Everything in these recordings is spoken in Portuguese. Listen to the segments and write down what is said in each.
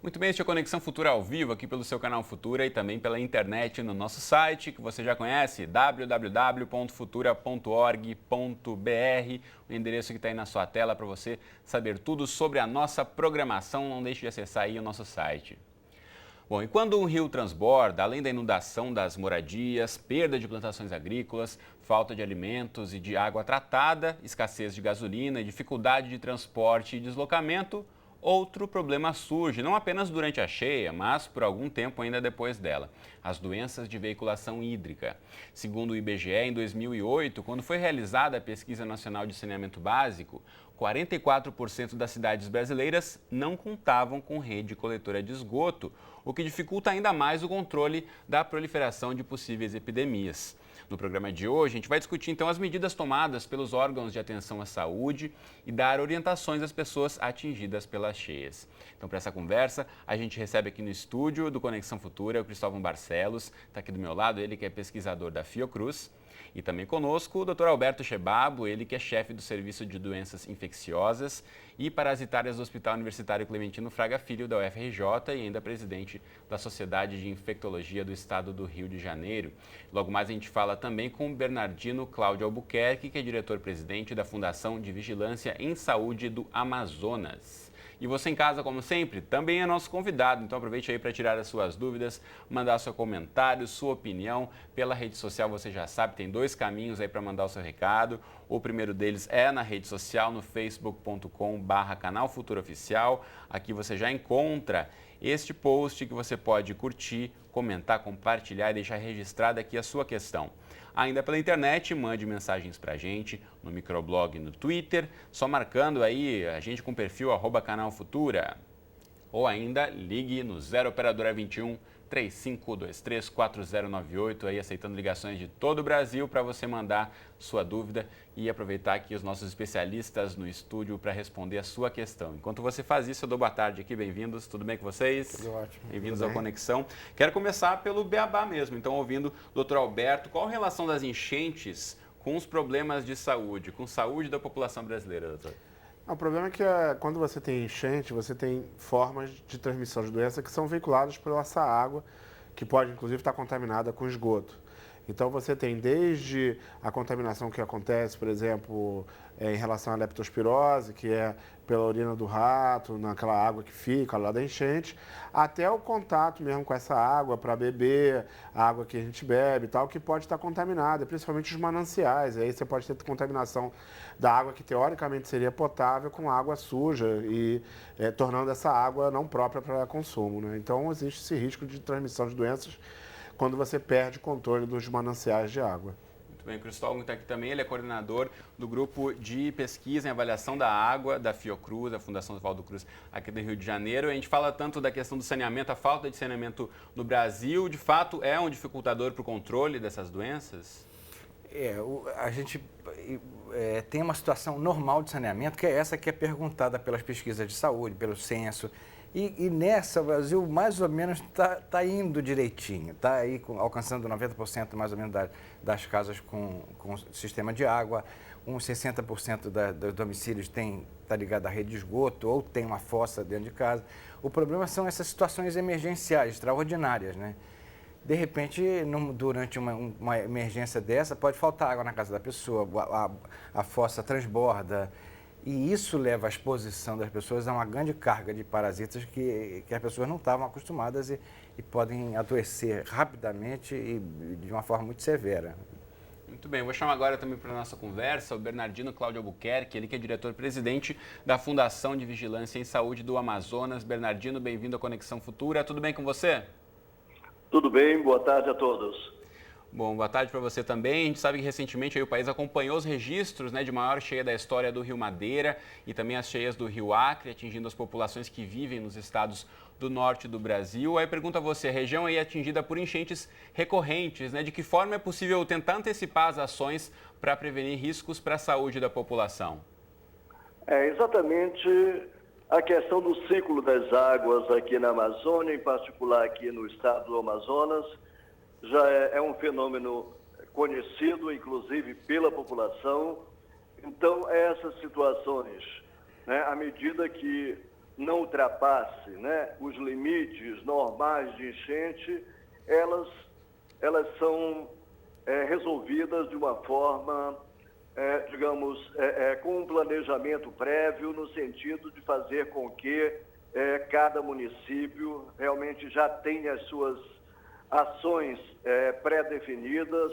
Muito bem, este é o Conexão Futura ao vivo, aqui pelo seu canal Futura e também pela internet no nosso site, que você já conhece, www.futura.org.br, o endereço que está aí na sua tela para você saber tudo sobre a nossa programação. Não deixe de acessar aí o nosso site. Bom, e quando um rio transborda, além da inundação das moradias, perda de plantações agrícolas, falta de alimentos e de água tratada, escassez de gasolina e dificuldade de transporte e deslocamento, outro problema surge, não apenas durante a cheia, mas por algum tempo ainda depois dela: as doenças de veiculação hídrica. Segundo o IBGE, em 2008, quando foi realizada a Pesquisa Nacional de Saneamento Básico, 44% das cidades brasileiras não contavam com rede coletora de esgoto, o que dificulta ainda mais o controle da proliferação de possíveis epidemias. No programa de hoje, a gente vai discutir então as medidas tomadas pelos órgãos de atenção à saúde e dar orientações às pessoas atingidas pelas cheias. Então, para essa conversa, a gente recebe aqui no estúdio do Conexão Futura o Cristóvão Barcelos, está aqui do meu lado, ele que é pesquisador da Fiocruz. E também conosco o Dr. Alberto Chebabo, ele que é chefe do Serviço de Doenças Infecciosas e Parasitárias do Hospital Universitário Clementino Fraga Filho da UFRJ e ainda presidente da Sociedade de Infectologia do Estado do Rio de Janeiro. Logo mais a gente fala também com o Bernardino Cláudio Albuquerque, que é diretor-presidente da Fundação de Vigilância em Saúde do Amazonas. E você em casa, como sempre, também é nosso convidado, então aproveite aí para tirar as suas dúvidas, mandar seu comentário, sua opinião. Pela rede social, você já sabe, tem dois caminhos aí para mandar o seu recado. O primeiro deles é na rede social, no facebook.com/canal Futura Oficial. Aqui você já encontra este post que você pode curtir, comentar, compartilhar e deixar registrada aqui a sua questão. Ainda pela internet, mande mensagens para a gente no microblog no Twitter, só marcando aí a gente com o perfil @canal Futura. Ou ainda ligue no 0 operadora 21 3523 4098, aí aceitando ligações de todo o Brasil para você mandar sua dúvida e aproveitar aqui os nossos especialistas no estúdio para responder a sua questão. Enquanto você faz isso, eu dou boa tarde aqui, bem-vindos, tudo bem com vocês? Tudo ótimo. Bem-vindos ao Conexão. Quero começar pelo beabá mesmo, então ouvindo o Dr. Alberto, qual a relação das enchentes com os problemas de saúde, com a saúde da população brasileira, doutor? O problema é que quando você tem enchente, você tem formas de transmissão de doença que são veiculadas por essa água, que pode inclusive estar contaminada com esgoto. Então você tem desde a contaminação que acontece, por exemplo, em relação à leptospirose, que é pela urina do rato, naquela água que fica lá da enchente, até o contato mesmo com essa água para beber, a água que a gente bebe e tal, que pode estar contaminada, principalmente os mananciais. Aí você pode ter contaminação da água que teoricamente seria potável com água suja e tornando essa água não própria para consumo, né? Então existe esse risco de transmissão de doenças quando você perde o controle dos mananciais de água. Muito bem, o Cristóvão está aqui também, ele é coordenador do grupo de pesquisa em avaliação da água da Fiocruz, da Fundação Oswaldo Cruz, aqui do Rio de Janeiro. A gente fala tanto da questão do saneamento, a falta de saneamento no Brasil, de fato é um dificultador para o controle dessas doenças? A gente tem uma situação normal de saneamento, que é essa que é perguntada pelas pesquisas de saúde, pelo censo. E nessa, o Brasil mais ou menos está indo direitinho, está aí alcançando 90% mais ou menos das casas com sistema de água, uns 60% dos domicílios está ligado à rede de esgoto ou tem uma fossa dentro de casa. O problema são essas situações emergenciais, extraordinárias, né? De repente, durante uma emergência dessa, pode faltar água na casa da pessoa, a fossa transborda. E isso leva à exposição das pessoas a uma grande carga de parasitas que as pessoas não estavam acostumadas e podem adoecer rapidamente e de uma forma muito severa. Muito bem, vou chamar agora também para a nossa conversa o Bernardino Cláudio Albuquerque, ele que é diretor-presidente da Fundação de Vigilância em Saúde do Amazonas. Bernardino, bem-vindo à Conexão Futura, tudo bem com você? Tudo bem, boa tarde a todos. Bom, boa tarde para você também. A gente sabe que recentemente aí o país acompanhou os registros, né, de maior cheia da história do Rio Madeira e também as cheias do Rio Acre, atingindo as populações que vivem nos estados do norte do Brasil. Aí pergunto a você, a região aí é atingida por enchentes recorrentes, né? De que forma é possível tentar antecipar as ações para prevenir riscos para a saúde da população? É exatamente a questão do ciclo das águas aqui na Amazônia, em particular aqui no estado do Amazonas. Já é um fenômeno conhecido, inclusive, pela população. Então, essas situações, né, à medida que não ultrapasse, né, os limites normais de enchente, elas são resolvidas de uma forma, digamos, com um planejamento prévio, no sentido de fazer com que cada município realmente já tenha as suas ações pré-definidas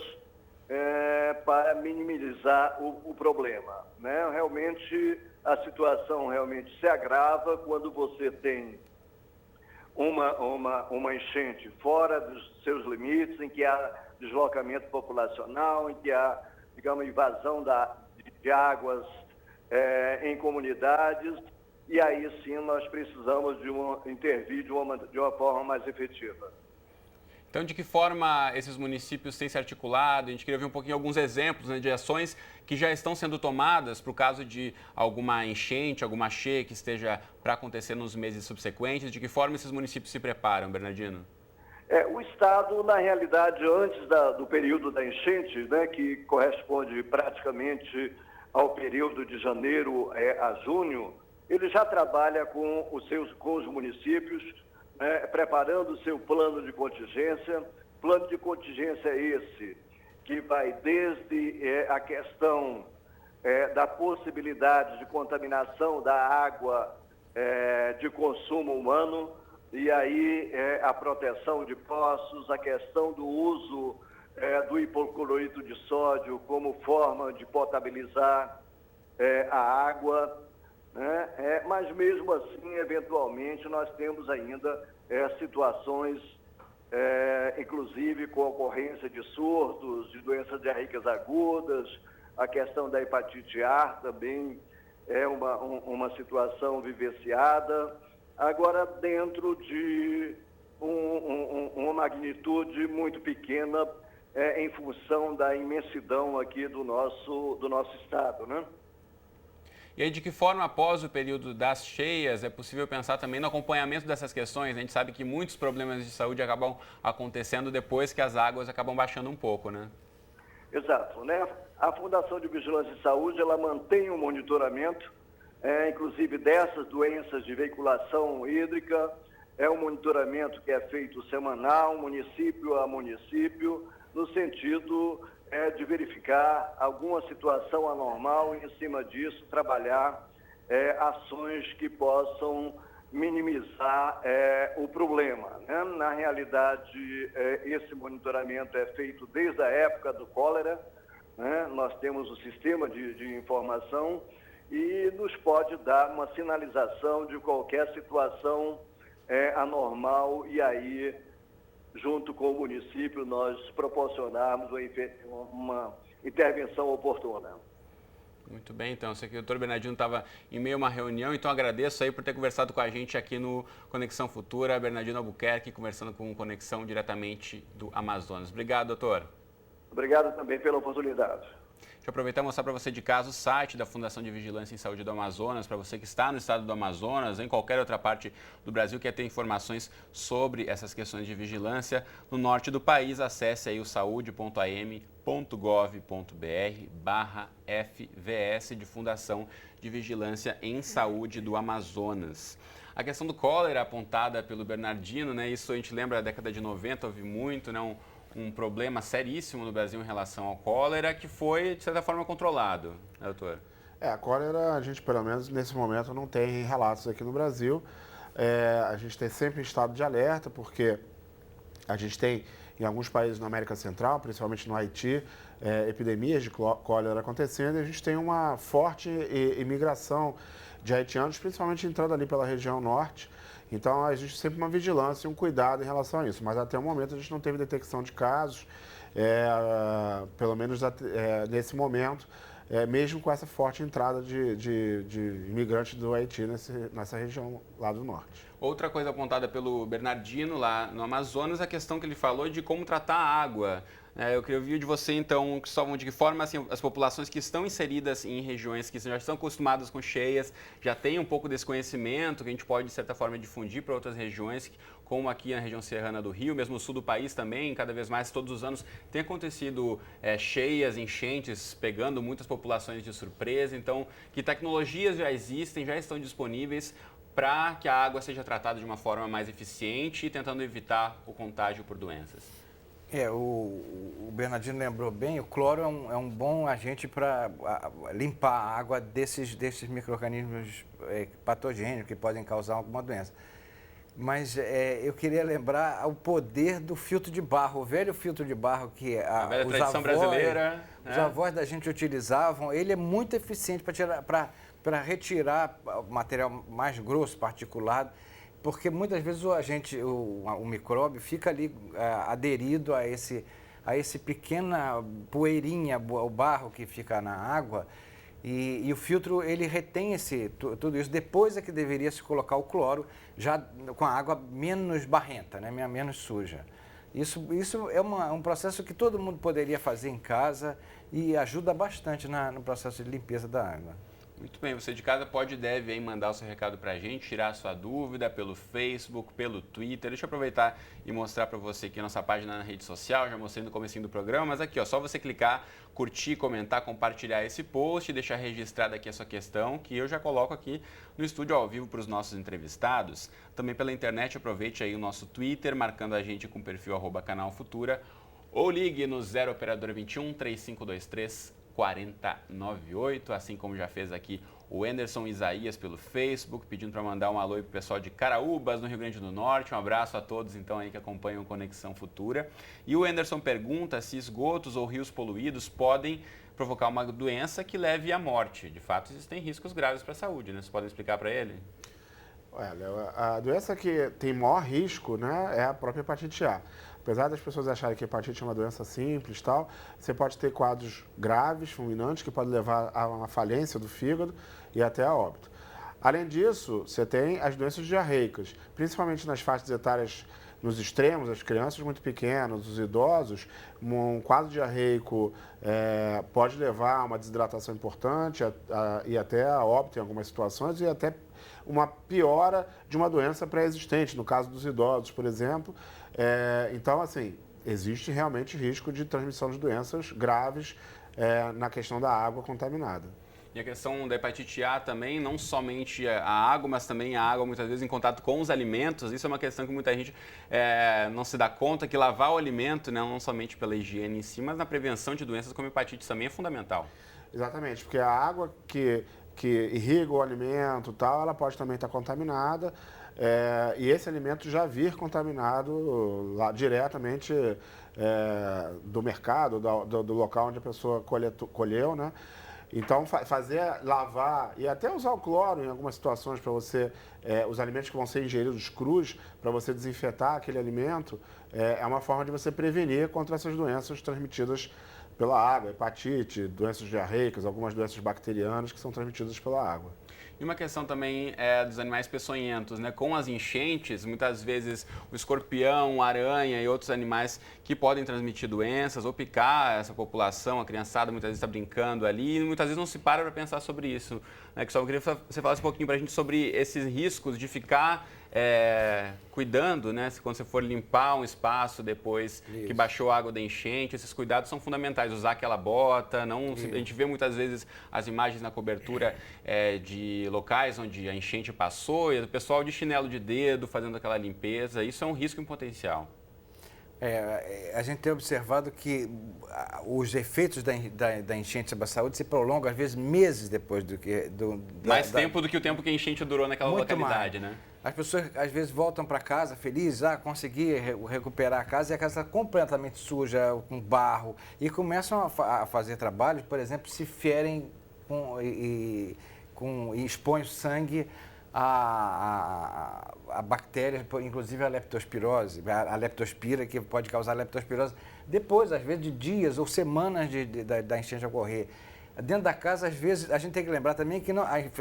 para minimizar o problema, né? Realmente, a situação realmente se agrava quando você tem uma enchente fora dos seus limites, em que há deslocamento populacional, em que há, digamos, invasão de águas em comunidades, e aí sim nós precisamos intervir de uma forma mais efetiva. Então, de que forma esses municípios têm se articulado? A gente queria ver um pouquinho alguns exemplos, né, de ações que já estão sendo tomadas para o caso de alguma enchente, alguma cheia que esteja para acontecer nos meses subsequentes. De que forma esses municípios se preparam, Bernardino? O Estado, na realidade, antes do período da enchente, né, que corresponde praticamente ao período de janeiro a junho, ele já trabalha com os municípios, preparando o seu plano de contingência. Plano de contingência esse que vai desde a questão da possibilidade de contaminação da água de consumo humano, e aí a proteção de poços, a questão do uso do hipocloreto de sódio como forma de potabilizar a água, né? Mas mesmo assim, eventualmente, nós temos ainda situações, inclusive com ocorrência de surtos, de doenças diarreicas agudas, a questão da hepatite A também é uma situação vivenciada, agora dentro de uma magnitude muito pequena, em função da imensidão aqui do nosso estado, né? E aí, de que forma, após o período das cheias, é possível pensar também no acompanhamento dessas questões? A gente sabe que muitos problemas de saúde acabam acontecendo depois que as águas acabam baixando um pouco, né? Exato, né? A Fundação de Vigilância em Saúde, ela mantém um monitoramento, inclusive dessas doenças de veiculação hídrica. É um monitoramento que é feito semanal, município a município, no sentido de verificar alguma situação anormal e, em cima disso, trabalhar ações que possam minimizar o problema, né? Na realidade, esse monitoramento é feito desde a época do cólera, né? Nós temos o sistema de informação e nos pode dar uma sinalização de qualquer situação anormal, e aí, junto com o município, nós proporcionarmos uma intervenção oportuna. Muito bem, então. Eu sei que o doutor Bernardino estava em meio a uma reunião, então agradeço aí por ter conversado com a gente aqui no Conexão Futura. Bernardino Albuquerque, conversando com Conexão diretamente do Amazonas. Obrigado, doutor. Obrigado também pela oportunidade. Deixa eu aproveitar e mostrar para você de casa o site da Fundação de Vigilância em Saúde do Amazonas, para você que está no estado do Amazonas, ou em qualquer outra parte do Brasil, quer ter informações sobre essas questões de vigilância. No norte do país, acesse aí o saude.am.gov.br/FVS de Fundação de Vigilância em Saúde do Amazonas. A questão do cólera apontada pelo Bernardino, né? Isso a gente lembra da década de 90, houve muito, né? Um problema seríssimo no Brasil em relação ao cólera, que foi, de certa forma, controlado, né, doutor? A cólera, a gente, pelo menos nesse momento, não tem relatos aqui no Brasil. A gente tem sempre estado de alerta, porque a gente tem, em alguns países na América Central, principalmente no Haiti, epidemias de cólera acontecendo, e a gente tem uma forte imigração de haitianos, principalmente entrando ali pela região norte. Então, existe sempre uma vigilância e um cuidado em relação a isso. Mas até o momento a gente não teve detecção de casos, pelo menos nesse momento, mesmo com essa forte entrada de imigrantes do Haiti nessa região lá do norte. Outra coisa apontada pelo Bernardino lá no Amazonas, a questão que ele falou de como tratar a água. Eu queria ouvir de você, então, de que forma assim, as populações que estão inseridas em regiões que já estão acostumadas com cheias, já têm um pouco desse conhecimento que a gente pode, de certa forma, difundir para outras regiões, como aqui na região serrana do Rio, mesmo no sul do país também, cada vez mais, todos os anos, tem acontecido cheias, enchentes, pegando muitas populações de surpresa. Então, que tecnologias já existem, já estão disponíveis para que a água seja tratada de uma forma mais eficiente e tentando evitar o contágio por doenças? O Bernardino lembrou bem, o cloro é um bom agente para limpar a água desses micro-organismos patogênicos que podem causar alguma doença. Mas eu queria lembrar o poder do filtro de barro, o velho filtro de barro que a velha tradição brasileira, os avós da gente utilizavam. Ele é muito eficiente para retirar o material mais grosso, particulado, porque muitas vezes o micróbio fica ali aderido a esse pequena poeirinha, o barro que fica na água, e o filtro ele retém tudo isso. Depois é que deveria se colocar o cloro, já com a água menos barrenta, né, menos suja. Isso é um processo que todo mundo poderia fazer em casa e ajuda bastante no processo de limpeza da água. Muito bem, você de casa pode e deve aí mandar o seu recado para a gente, tirar a sua dúvida pelo Facebook, pelo Twitter. Deixa eu aproveitar e mostrar para você aqui a nossa página na rede social, já mostrei no comecinho do programa, mas aqui, ó, só você clicar, curtir, comentar, compartilhar esse post, deixar registrada aqui a sua questão, que eu já coloco aqui no estúdio ao vivo para os nossos entrevistados. Também pela internet, aproveite aí o nosso Twitter, marcando a gente com o perfil @Canal Futura, ou ligue no 0 operadora 21 3523 4098, assim como já fez aqui o Anderson Isaías pelo Facebook, pedindo para mandar um alô para o pessoal de Caraúbas, no Rio Grande do Norte. Um abraço a todos então aí que acompanham Conexão Futura. E o Anderson pergunta se esgotos ou rios poluídos podem provocar uma doença que leve à morte. De fato, existem riscos graves para a saúde, né? Vocês podem explicar para ele? Olha, a doença que tem maior risco, né, é a própria hepatite A. Apesar das pessoas acharem que a hepatite é uma doença simples e tal, você pode ter quadros graves, fulminantes, que podem levar a uma falência do fígado e até a óbito. Além disso, você tem as doenças diarreicas, principalmente nas faixas etárias, nos extremos, as crianças muito pequenas, os idosos. Um quadro diarreico pode levar a uma desidratação importante e até a óbito em algumas situações e até uma piora de uma doença pré-existente, no caso dos idosos, por exemplo. Então, assim, existe realmente risco de transmissão de doenças graves na questão da água contaminada. E a questão da hepatite A também, não somente a água, mas também a água muitas vezes em contato com os alimentos. Isso é uma questão que muita gente não se dá conta, que lavar o alimento, né, não somente pela higiene em si, mas na prevenção de doenças como hepatite também é fundamental. Exatamente, porque a água que irriga o alimento e tal, ela pode também estar contaminada. E esse alimento já vir contaminado lá diretamente do mercado, do local onde a pessoa colheu, né? Então, lavar e até usar o cloro em algumas situações para você, os alimentos que vão ser ingeridos crus, para você desinfetar aquele alimento, é uma forma de você prevenir contra essas doenças transmitidas pela água, hepatite, doenças diarreicas, algumas doenças bacterianas que são transmitidas pela água. E uma questão também dos animais peçonhentos, né? Com as enchentes, muitas vezes o escorpião, a aranha e outros animais que podem transmitir doenças ou picar essa população, a criançada muitas vezes está brincando ali e muitas vezes não se para pensar sobre isso. Né? Que só queria que você falasse um pouquinho para a gente sobre esses riscos de ficar cuidando, né? Quando você for limpar um espaço depois que baixou a água da enchente, esses cuidados são fundamentais. Usar aquela bota, a gente vê muitas vezes as imagens na cobertura de locais onde a enchente passou e o pessoal de chinelo de dedo fazendo aquela limpeza. Isso é um risco em potencial. A gente tem observado que os efeitos da enchente sobre a saúde se prolongam, às vezes, meses depois do que... Mais tempo do que o tempo que a enchente durou naquela localidade, né? As pessoas, às vezes, voltam para casa felizes, consegui recuperar a casa e a casa está completamente suja, com barro, e começam a fazer trabalhos, por exemplo, se ferem e expõem o sangue a bactérias, inclusive a leptospirose, a leptospira, que pode causar leptospirose, depois, às vezes, de dias ou semanas da enchente ocorrer. Dentro da casa, às vezes, a gente tem que lembrar também que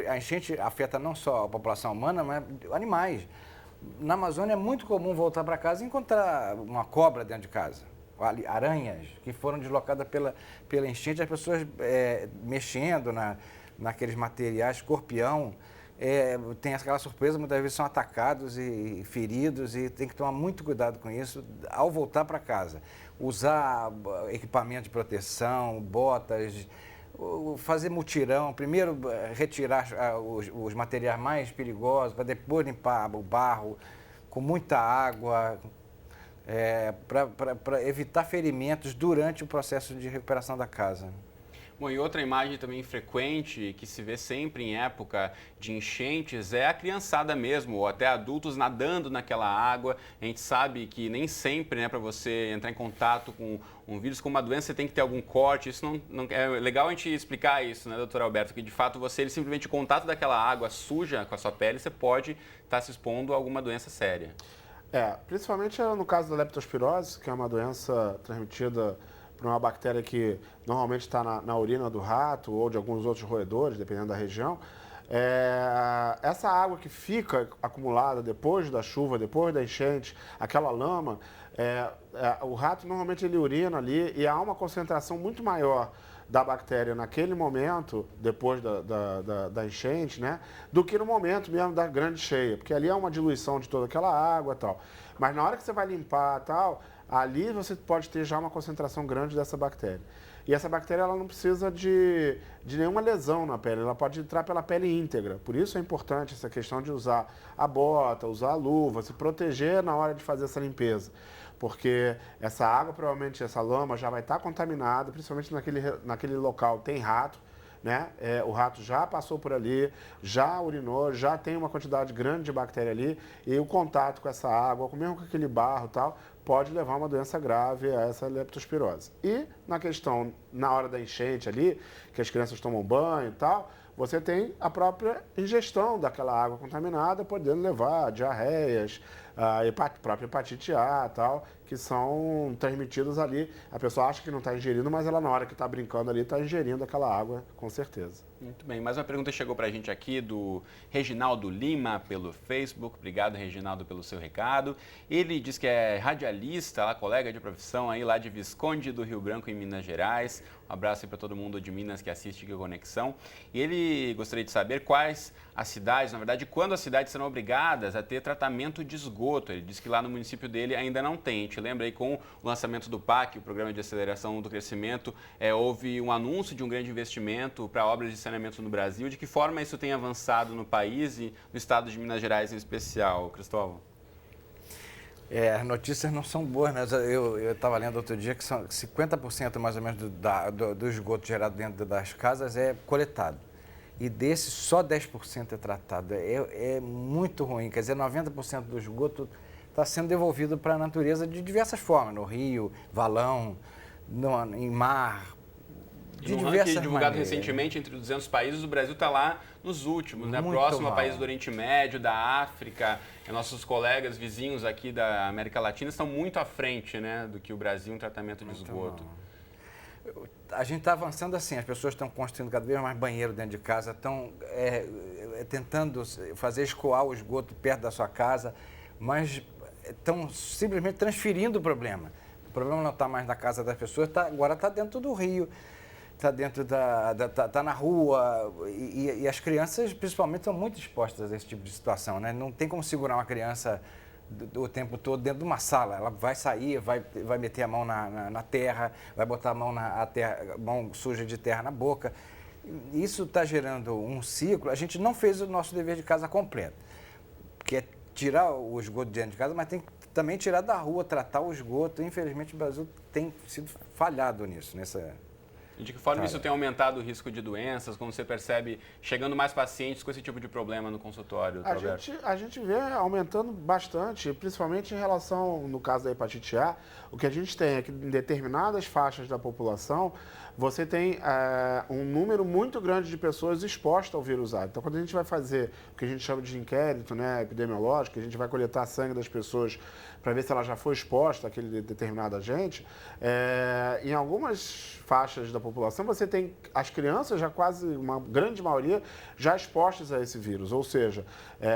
a enchente afeta não só a população humana, mas animais. Na Amazônia é muito comum voltar para casa e encontrar uma cobra dentro de casa, aranhas que foram deslocadas pela enchente, as pessoas mexendo naqueles materiais, escorpião. tem aquela surpresa, muitas vezes são atacados e feridos e tem que tomar muito cuidado com isso ao voltar para casa. Usar equipamento de proteção, botas, fazer mutirão, primeiro retirar os materiais mais perigosos, para depois limpar o barro com muita água, para evitar ferimentos durante o processo de recuperação da casa. Bom, e outra imagem também frequente, que se vê sempre em época de enchentes, é a criançada mesmo, ou até adultos nadando naquela água. A gente sabe que nem sempre, né, para você entrar em contato com um vírus, com uma doença, você tem que ter algum corte. Isso não é legal a gente explicar isso, né, doutor Alberto? Que de fato você, simplesmente o contato daquela água suja com a sua pele, você pode estar se expondo a alguma doença séria. Principalmente no caso da leptospirose, que é uma doença transmitida por uma bactéria que normalmente está na urina do rato ou de alguns outros roedores, dependendo da região. Essa água que fica acumulada depois da chuva, depois da enchente, aquela lama, o rato normalmente ele urina ali e há uma concentração muito maior da bactéria naquele momento, depois da enchente, né, do que no momento mesmo da grande cheia, porque ali é uma diluição de toda aquela água e tal. Mas na hora que você vai limpar e tal, ali você pode ter já uma concentração grande dessa bactéria. E essa bactéria ela não precisa de nenhuma lesão na pele, ela pode entrar pela pele íntegra. Por isso é importante essa questão de usar a bota, usar a luva, se proteger na hora de fazer essa limpeza. Porque essa água, provavelmente essa lama já vai estar contaminada, principalmente naquele local tem rato, né? O rato já passou por ali, já urinou, já tem uma quantidade grande de bactéria ali e o contato com essa água, mesmo com aquele barro e tal, pode levar a uma doença grave, a essa leptospirose. E na questão, na hora da enchente ali, que as crianças tomam banho e tal, você tem a própria ingestão daquela água contaminada, podendo levar a diarreias, a própria hepatite A e tal, que são transmitidas ali. A pessoa acha que não está ingerindo, mas ela na hora que está brincando ali está ingerindo aquela água, com certeza. Muito bem, mais uma pergunta chegou para a gente aqui do Reginaldo Lima pelo Facebook. Obrigado, Reginaldo, pelo seu recado. Ele diz que é radialista, lá, colega de profissão aí lá de Visconde do Rio Branco, em Minas Gerais. Um abraço aí para todo mundo de Minas que assiste aqui a Conexão. E ele gostaria de saber quais as cidades, na verdade, quando as cidades serão obrigadas a ter tratamento de esgoto. Ele diz que lá no município dele ainda não tem. A gente lembra aí com o lançamento do PAC, o Programa de Aceleração do Crescimento, houve um anúncio de um grande investimento para obras de saneamento no Brasil. De que forma isso tem avançado no país e no estado de Minas Gerais em especial, Cristóvão? As notícias não são boas, né? Eu estava lendo outro dia que são 50% mais ou menos do esgoto gerado dentro das casas é coletado. E desse, só 10% é tratado. É muito ruim. Quer dizer, 90% do esgoto está sendo devolvido para a natureza de diversas formas. No rio, valão, em mar, de diversas maneiras. Divulgado recentemente entre 200 países, o Brasil está lá nos últimos, né? Próximo a países do Oriente Médio, da África. Nossos colegas vizinhos aqui da América Latina estão muito à frente, né, do que o Brasil em tratamento de esgoto. A gente está avançando assim, as pessoas estão construindo cada vez mais banheiro dentro de casa, estão tentando fazer escoar o esgoto perto da sua casa, mas estão simplesmente transferindo o problema. O problema não está mais na casa das pessoas, agora está dentro do rio, está dentro tá na rua e as crianças, principalmente, são muito expostas a esse tipo de situação, né? Não tem como segurar uma criança o tempo todo dentro de uma sala. Ela vai sair, vai meter a mão na terra, vai botar a mão suja de terra na boca. Isso está gerando um ciclo. A gente não fez o nosso dever de casa completo, que é tirar o esgoto de dentro de casa, mas tem que também tirar da rua, tratar o esgoto. Infelizmente, o Brasil tem sido falhado nisso, E de que forma isso tem aumentado o risco de doenças, como você percebe, chegando mais pacientes com esse tipo de problema no consultório, Alberto? A gente vê aumentando bastante, principalmente em relação, no caso da hepatite A, o que a gente tem é que em determinadas faixas da população, você tem um número muito grande de pessoas expostas ao vírus A. Então, quando a gente vai fazer o que a gente chama de inquérito, né, epidemiológico, a gente vai coletar sangue das pessoas para ver se ela já foi exposta àquele determinado agente, em algumas faixas da população, você tem as crianças, já quase uma grande maioria, já expostas a esse vírus. Ou seja,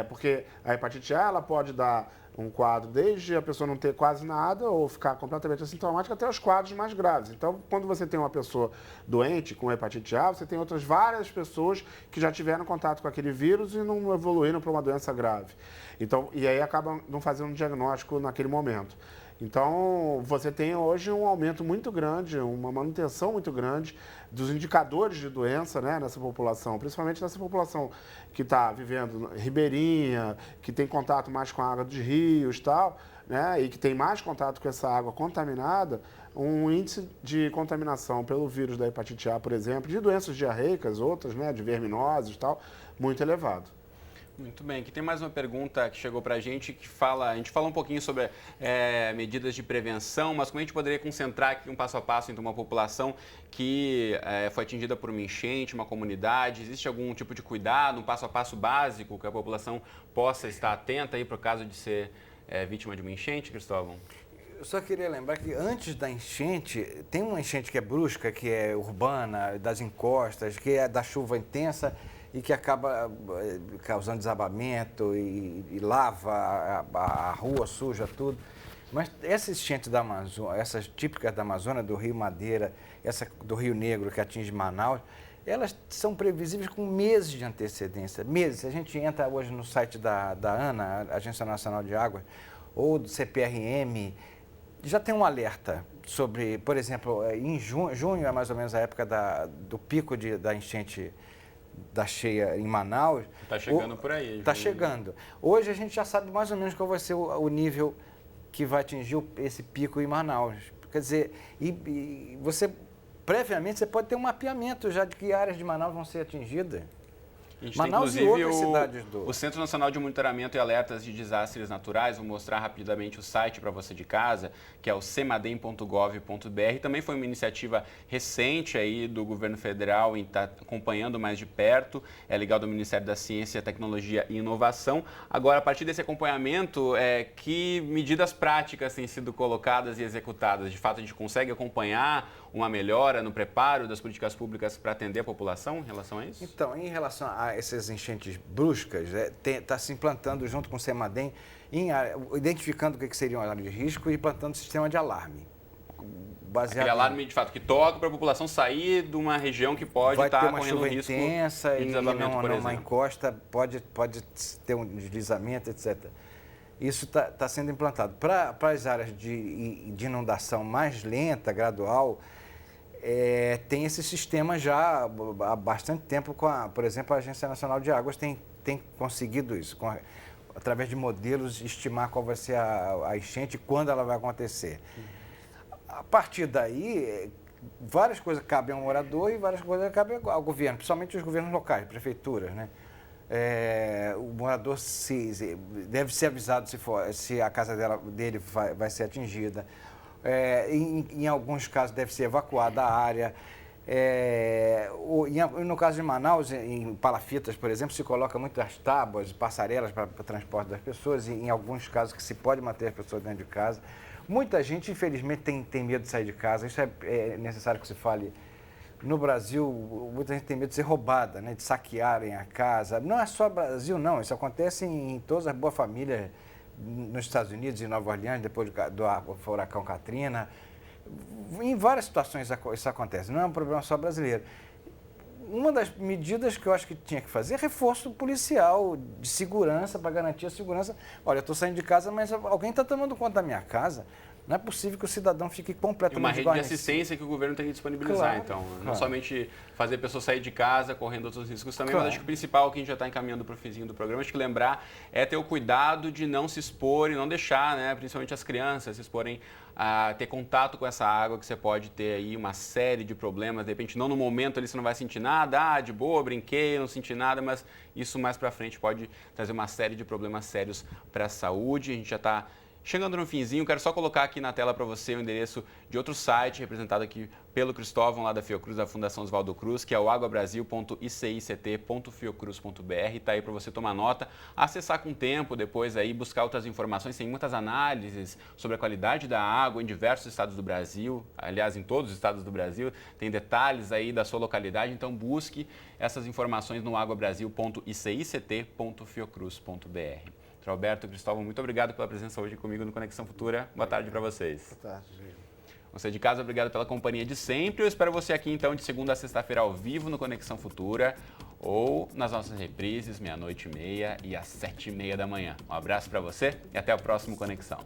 porque a hepatite A ela pode dar um quadro desde a pessoa não ter quase nada ou ficar completamente assintomática até os quadros mais graves. Então, quando você tem uma pessoa doente com hepatite A, você tem outras várias pessoas que já tiveram contato com aquele vírus e não evoluíram para uma doença grave. Então, e aí acabam não fazendo um diagnóstico naquele momento. Então, você tem hoje um aumento muito grande, uma manutenção muito grande dos indicadores de doença, né, nessa população, principalmente nessa população que está vivendo ribeirinha, que tem contato mais com a água dos rios e tal, né, e que tem mais contato com essa água contaminada, um índice de contaminação pelo vírus da hepatite A, por exemplo, de doenças diarreicas, outras, né, de verminoses e tal, muito elevado. Muito bem, aqui tem mais uma pergunta que chegou para a gente a gente falou um pouquinho sobre medidas de prevenção, mas como a gente poderia concentrar aqui um passo a passo entre uma população que foi atingida por uma enchente, uma comunidade, existe algum tipo de cuidado, um passo a passo básico que a população possa estar atenta aí para o caso de ser vítima de uma enchente, Cristóvão? Eu só queria lembrar que antes da enchente, tem uma enchente que é brusca, que é urbana, das encostas, que é da chuva intensa, e que acaba causando desabamento e lava a rua, suja tudo. Mas essas enchentes da Amazônia, essas típicas da Amazônia, do Rio Madeira, essa do Rio Negro que atinge Manaus, elas são previsíveis com meses de antecedência. Meses. Se a gente entra hoje no site da ANA, Agência Nacional de Águas, ou do CPRM, já tem um alerta sobre, por exemplo, em junho é mais ou menos a época do pico da enchente da cheia em Manaus. Está chegando por aí. Está chegando. Hoje a gente já sabe mais ou menos qual vai ser o nível que vai atingir esse pico em Manaus. Quer dizer, e você, previamente, você pode ter um mapeamento já de que áreas de Manaus vão ser atingidas. A gente Manaus tem, e outras inclusive, cidades o Centro Nacional de Monitoramento e Alertas de Desastres Naturais. Vou mostrar rapidamente o site para você de casa, que é o cemadem.gov.br. Também foi uma iniciativa recente aí do governo federal em estar acompanhando mais de perto, é ligado ao Ministério da Ciência, Tecnologia e Inovação. Agora, a partir desse acompanhamento, que medidas práticas têm sido colocadas e executadas? De fato, a gente consegue acompanhar uma melhora no preparo das políticas públicas para atender a população em relação a isso? Então, em relação a essas enchentes bruscas, está se implantando junto com o CEMADEM, identificando o que seriam áreas de risco e implantando sistema de alarme. Aquele alarme, de fato, que toca para a população sair de uma região que pode estar correndo risco intensa de desabamento, por exemplo. Numa encosta pode ter um deslizamento, etc. Isso está sendo implantado. Para as áreas de inundação mais lenta, gradual, tem esse sistema já há bastante tempo, por exemplo, a Agência Nacional de Águas tem conseguido isso, através de modelos, estimar qual vai ser a enchente e quando ela vai acontecer. A partir daí, várias coisas cabem ao morador e várias coisas cabem ao governo, principalmente os governos locais, prefeituras, né? O morador deve ser avisado se a casa dele vai ser atingida. Em alguns casos deve ser evacuada a área. No caso de Manaus, em palafitas, por exemplo, se coloca muitas tábuas, passarelas para o transporte das pessoas, e em alguns casos que se pode manter as pessoas dentro de casa. Muita gente, infelizmente, tem medo de sair de casa. Isso é necessário que se fale. No Brasil, muita gente tem medo de ser roubada, né, de saquearem a casa. Não é só Brasil, não. Isso acontece em todas as boas famílias nos Estados Unidos, em Nova Orleans, depois do furacão Katrina. Em várias situações isso acontece, não é um problema só brasileiro. Uma das medidas que eu acho que tinha que fazer é reforço policial, de segurança, para garantir a segurança. Olha, eu estou saindo de casa, mas alguém está tomando conta da minha casa. Não é possível que o cidadão fique completamente uma rede de assistência que o governo tem que disponibilizar, claro, então. Não claro. somente fazer a pessoa sair de casa, correndo outros riscos também, claro. Mas acho que o principal que a gente já está encaminhando para o finzinho do programa, acho que lembrar é ter o cuidado de não se expor e não deixar, né, principalmente as crianças, se exporem a ter contato com essa água, que você pode ter aí uma série de problemas. De repente, não no momento ali você não vai sentir nada, de boa, brinquei, não senti nada, mas isso mais para frente pode trazer uma série de problemas sérios para a saúde. A gente já está chegando no finzinho, quero só colocar aqui na tela para você o endereço de outro site, representado aqui pelo Cristóvão, lá da Fiocruz, da Fundação Oswaldo Cruz, que é o aguabrasil.icict.fiocruz.br. Está aí para você tomar nota, acessar com tempo, depois aí buscar outras informações. Tem muitas análises sobre a qualidade da água em diversos estados do Brasil, aliás, em todos os estados do Brasil. Tem detalhes aí da sua localidade, então busque essas informações no aguabrasil.icict.fiocruz.br. Dr. Alberto, Cristóvão, muito obrigado pela presença hoje comigo no Conexão Futura. Boa tarde para vocês. Boa tarde, gente. Você de casa, obrigado pela companhia de sempre. Eu espero você aqui, então, de segunda a sexta-feira ao vivo no Conexão Futura ou nas nossas reprises, 00:30 e às 7:30 da manhã. Um abraço para você e até o próximo Conexão.